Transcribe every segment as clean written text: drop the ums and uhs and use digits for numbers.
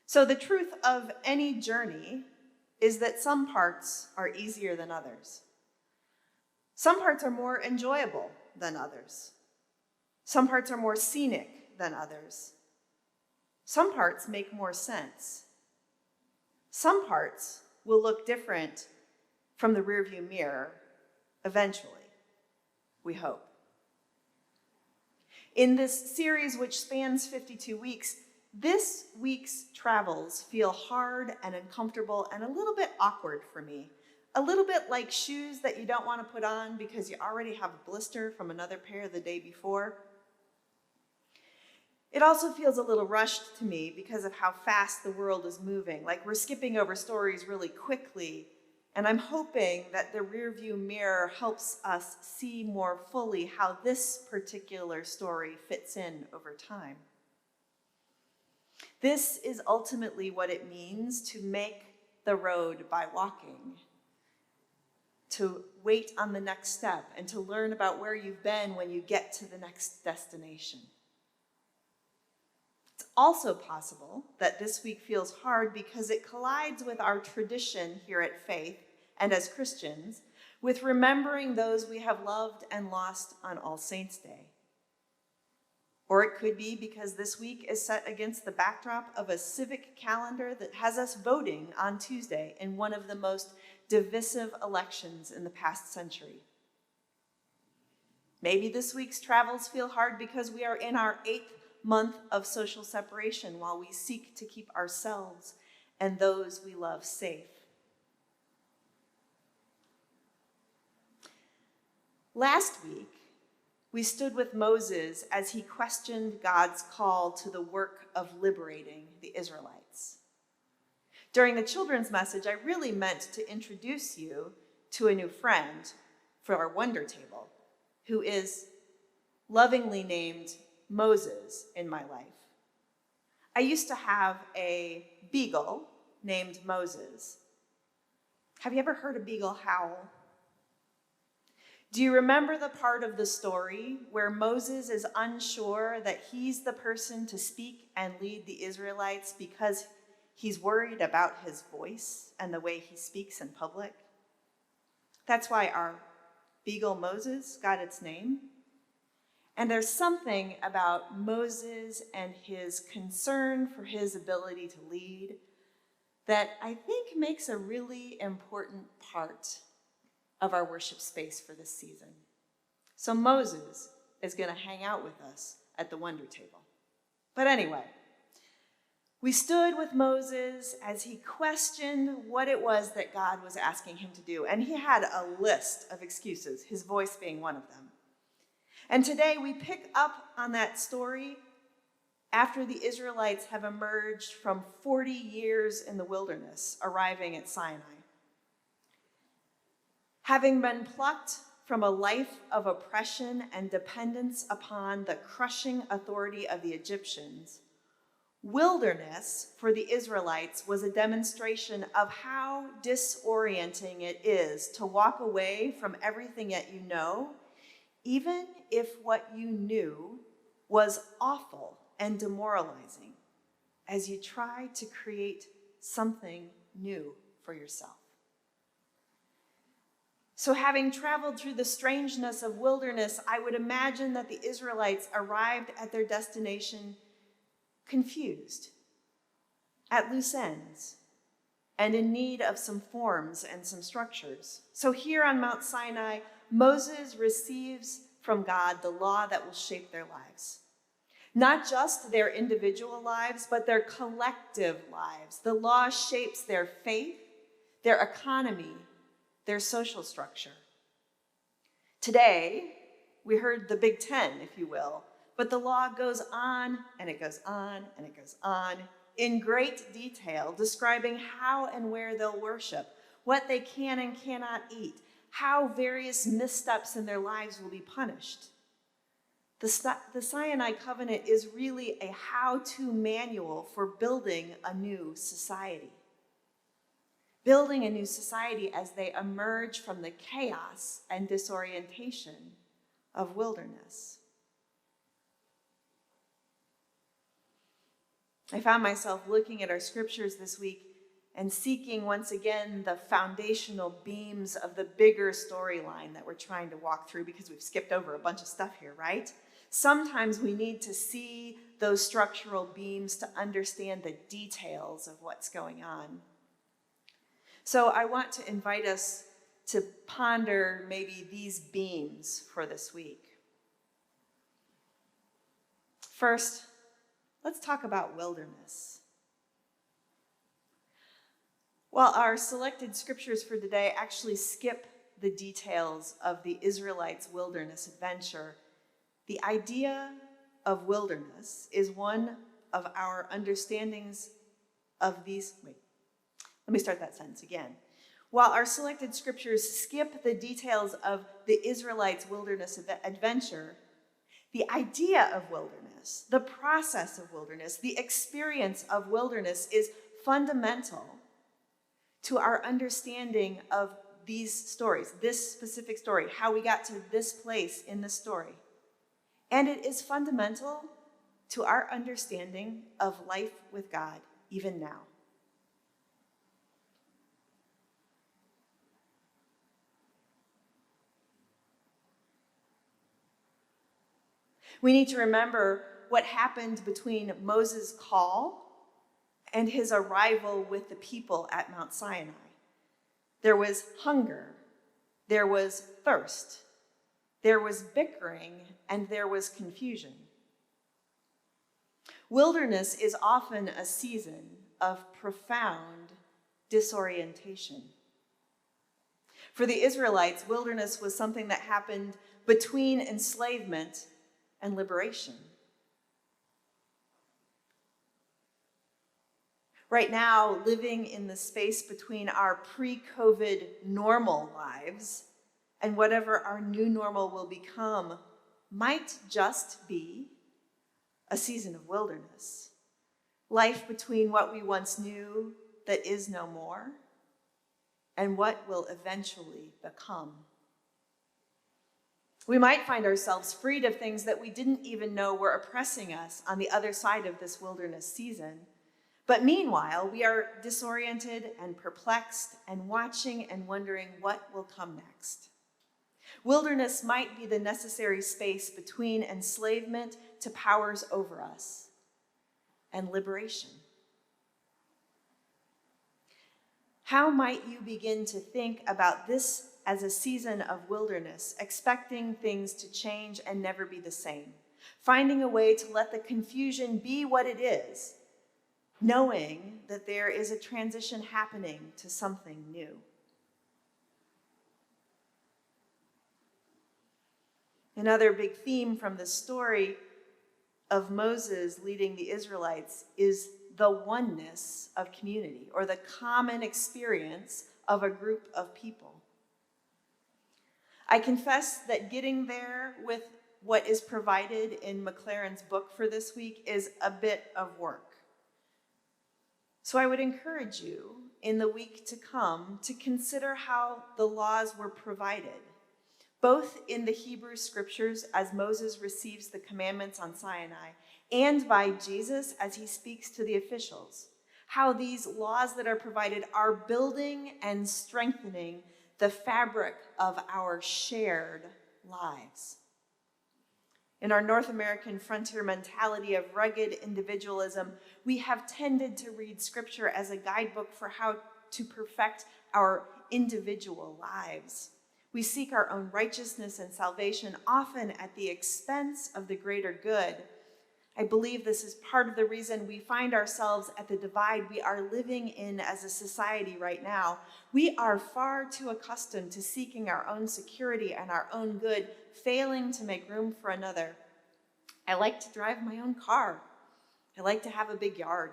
So the truth of any journey is that some parts are easier than others. Some parts are more enjoyable than others. Some parts are more scenic than others. Some parts make more sense. Some parts will look different from the rearview mirror eventually, we hope. In this series, which spans 52 weeks, this week's travels feel hard and uncomfortable and a little bit awkward for me. A little bit like shoes that you don't want to put on because you already have a blister from another pair the day before. It also feels a little rushed to me because of how fast the world is moving, like we're skipping over stories really quickly, and I'm hoping that the rearview mirror helps us see more fully how this particular story fits in over time. This is ultimately what it means to make the road by walking, to wait on the next step, and to learn about where you've been when you get to the next destination. It's also possible that this week feels hard because it collides with our tradition here at Faith and as Christians with remembering those we have loved and lost on All Saints' Day. Or it could be because this week is set against the backdrop of a civic calendar that has us voting on Tuesday in one of the most divisive elections in the past century. Maybe this week's travels feel hard because we are in our 8th month of social separation while we seek to keep ourselves and those we love safe. Last week, we stood with Moses as he questioned God's call to the work of liberating the Israelites. During the children's message, I really meant to introduce you to a new friend for our Wonder Table, who is lovingly named Moses in my life. I used to have a beagle named Moses. Have you ever heard a beagle howl? Do you remember the part of the story where Moses is unsure that he's the person to speak and lead the Israelites because he's worried about his voice and the way he speaks in public? That's why our beagle Moses got its name. And there's something about Moses and his concern for his ability to lead that I think makes a really important part of our worship space for this season. So Moses is going to hang out with us at the Wonder Table. But anyway, we stood with Moses as he questioned what it was that God was asking him to do. And he had a list of excuses, his voice being one of them. And today we pick up on that story after the Israelites have emerged from 40 years in the wilderness, arriving at Sinai. Having been plucked from a life of oppression and dependence upon the crushing authority of the Egyptians, wilderness for the Israelites was a demonstration of how disorienting it is to walk away from everything that you know, even if what you knew was awful and demoralizing, as you try to create something new for yourself. So having traveled through the strangeness of wilderness, I would imagine that the Israelites arrived at their destination confused, at loose ends, and in need of some forms and some structures. So here on Mount Sinai, Moses receives from God the law that will shape their lives. Not just their individual lives, but their collective lives. The law shapes their faith, their economy, their social structure. Today, we heard the Big Ten, if you will, but the law goes on and it goes on and it goes on in great detail, describing how and where they'll worship, what they can and cannot eat, how various missteps in their lives will be punished. The Sinai covenant is really a how-to manual for building a new society. Building a new society as they emerge from the chaos and disorientation of wilderness. I found myself looking at our scriptures this week and seeking once again the foundational beams of the bigger storyline that we're trying to walk through, because we've skipped over a bunch of stuff here, right? Sometimes we need to see those structural beams to understand the details of what's going on. So I want to invite us to ponder maybe these beams for this week. First, let's talk about wilderness. Well, our selected scriptures for today actually skip the details of the Israelites' wilderness adventure. The idea of wilderness is one of our understandings of these. Let me start that sentence again. While our selected scriptures skip the details of the Israelites' wilderness adventure, the idea of wilderness, the process of wilderness, the experience of wilderness is fundamental to our understanding of these stories, this specific story, how we got to this place in the story. And it is fundamental to our understanding of life with God, even now. We need to remember what happened between Moses' call and his arrival with the people at Mount Sinai. There was hunger, there was thirst, there was bickering, and there was confusion. Wilderness is often a season of profound disorientation. For the Israelites, wilderness was something that happened between enslavement and liberation. Right now, living in the space between our pre-COVID normal lives and whatever our new normal will become might just be a season of wilderness. Life between what we once knew that is no more and what will eventually become. We might find ourselves freed of things that we didn't even know were oppressing us on the other side of this wilderness season. But meanwhile, we are disoriented and perplexed and watching and wondering what will come next. Wilderness might be the necessary space between enslavement to powers over us and liberation. How might you begin to think about this as a season of wilderness, expecting things to change and never be the same, finding a way to let the confusion be what it is, knowing that there is a transition happening to something new? Another big theme from the story of Moses leading the Israelites is the oneness of community, or the common experience of a group of people. I confess that getting there with what is provided in McLaren's book for this week is a bit of work. So I would encourage you in the week to come to consider how the laws were provided, both in the Hebrew scriptures as Moses receives the commandments on Sinai, and by Jesus as he speaks to the officials, how these laws that are provided are building and strengthening the fabric of our shared lives. In our North American frontier mentality of rugged individualism, we have tended to read scripture as a guidebook for how to perfect our individual lives. We seek our own righteousness and salvation, often at the expense of the greater good. I believe this is part of the reason we find ourselves at the divide we are living in as a society right now. We are far too accustomed to seeking our own security and our own good, failing to make room for another. I like to drive my own car. I like to have a big yard.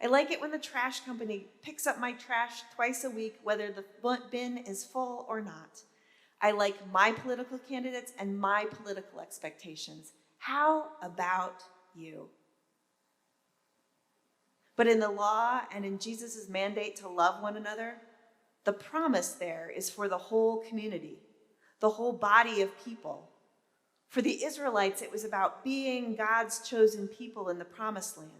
I like it when the trash company picks up my trash twice a week, whether the bin is full or not. I like my political candidates and my political expectations. How about you? But in the law and in Jesus' mandate to love one another, the promise there is for the whole community, the whole body of people. For the Israelites, it was about being God's chosen people in the promised land.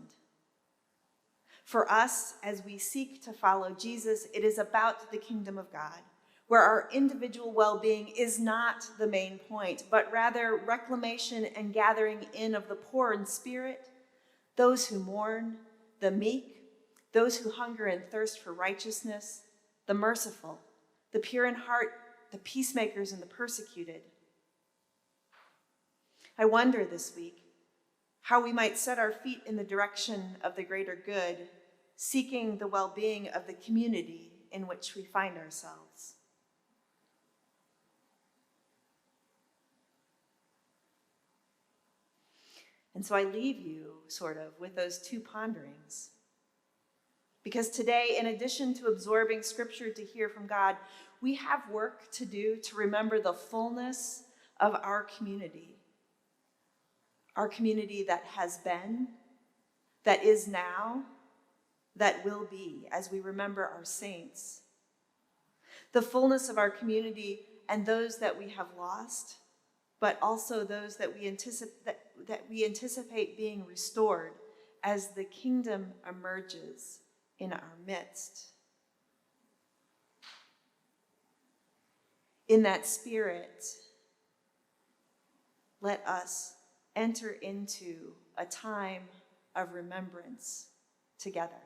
For us, as we seek to follow Jesus, it is about the kingdom of God, where our individual well-being is not the main point, but rather reclamation and gathering in of the poor in spirit, those who mourn, the meek, those who hunger and thirst for righteousness, the merciful, the pure in heart, the peacemakers and the persecuted. I wonder this week how we might set our feet in the direction of the greater good, seeking the well-being of the community in which we find ourselves. And so I leave you, sort of, with those two ponderings. Because today, in addition to absorbing scripture to hear from God, we have work to do to remember the fullness of our community that has been, that is now, that will be, as we remember our saints. The fullness of our community and those that we have lost, but also those that we anticipate being restored as the kingdom emerges in our midst. In that spirit, let us enter into a time of remembrance together.